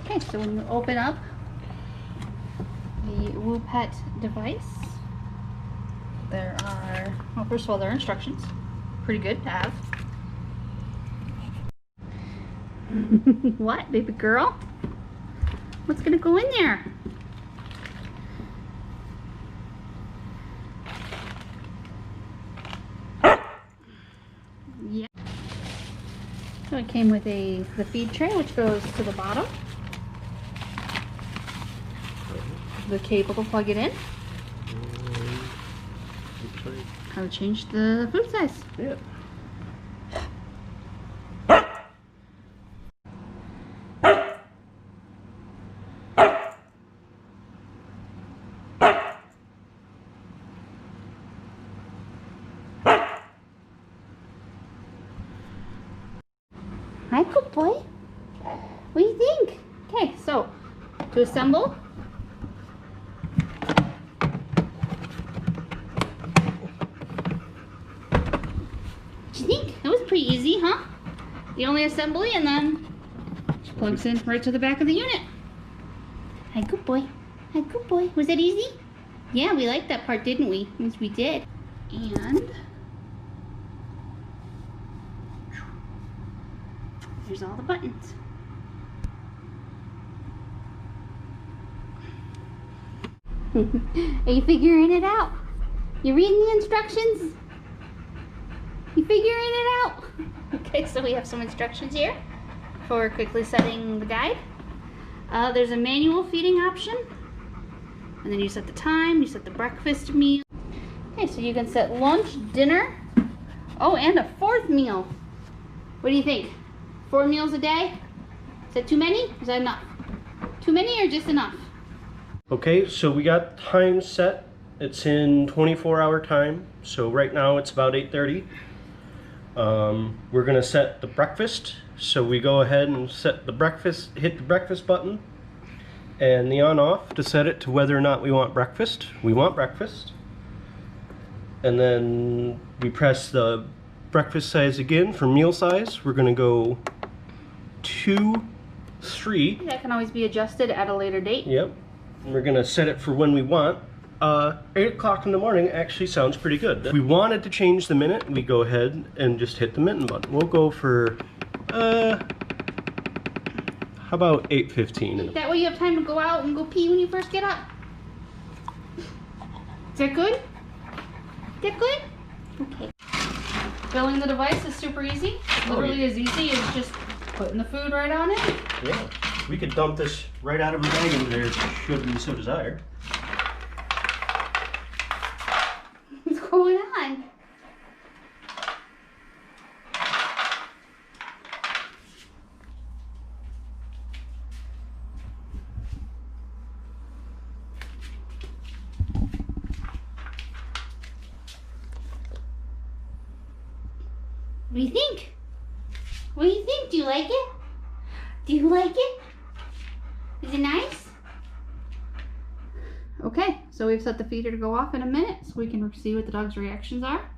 Okay, so when you open up the WOpet device, there are, well, first of all, there are instructions. Pretty good to have. What, baby girl? What's gonna go in there? Yeah. So it came with the feed tray, which goes to the bottom. The cable to plug it in. How to change the food size. Yeah. Hi, good boy. What do you think? Okay, so to assemble, what do you think? That was pretty easy, huh? The only assembly, and then she plugs in right to the back of the unit. Hi, good boy. Hi, good boy. Was that easy? Yeah, we liked that part, didn't we? Yes, we did. And here's all the buttons. Are you figuring it out? You reading the instructions? You figuring it out? Okay, so we have some instructions here for quickly setting the guide. There's a manual feeding option. And then you set the time, you set the breakfast meal. Okay, so you can set lunch, dinner, oh, and a fourth meal. What do you think? 4 meals a day? Is that too many? Is that enough? Too many or just enough? Okay, so we got time set. It's in 24-hour time. So right now it's about 8:30. We're gonna set the breakfast. So we go ahead and set the breakfast, hit the breakfast button and the on off to set it to whether or not we want breakfast. We want breakfast. And then we press the breakfast size again for meal size. We're gonna go 2, 3. That can always be adjusted at a later date. Yep. And we're gonna set it for when we want. 8 o'clock in the morning actually sounds pretty good. If we wanted to change the minute, we go ahead and just hit the mitten button. We'll go for, how about 8:15? That way you have time to go out and go pee when you first get up. Is that good? Is that good? Okay. Filling the device is super easy. Literally as easy as just putting the food right on it. Yeah. We could dump this right out of a bag into there should we so desire. What's going on? What do you think? What do you think? Do you like it? Do you like it? Is it nice? Okay, so we've set the feeder to go off in a minute so we can see what the dog's reactions are.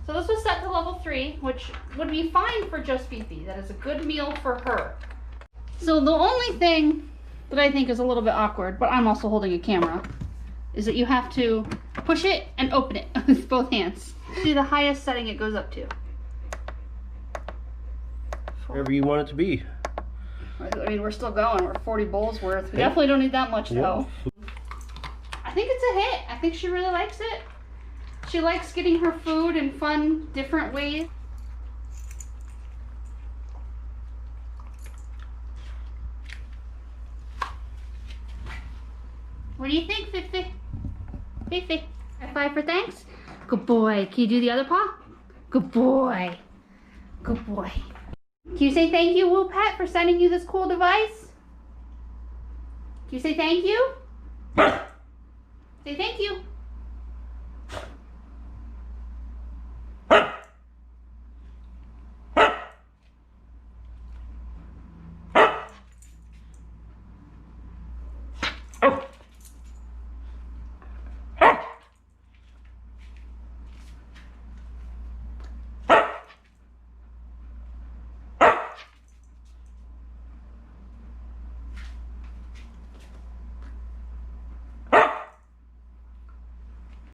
So this was set to level 3, which would be fine for just Fifi. That is a good meal for her. So the only thing that I think is a little bit awkward, but I'm also holding a camera, is that you have to push it and open it with both hands. See the highest setting it goes up to. Wherever you want it to be. I mean, we're still going. We're 40 bowls worth. We definitely don't need that much though. I think it's a hit. I think she really likes it. She likes getting her food in fun, different ways. What do you think, Fifi? Fifi, high five for thanks? Good boy. Can you do the other paw? Good boy. Good boy. Can you say thank you, WOpet, for sending you this cool device? Can you say thank you? Say thank you.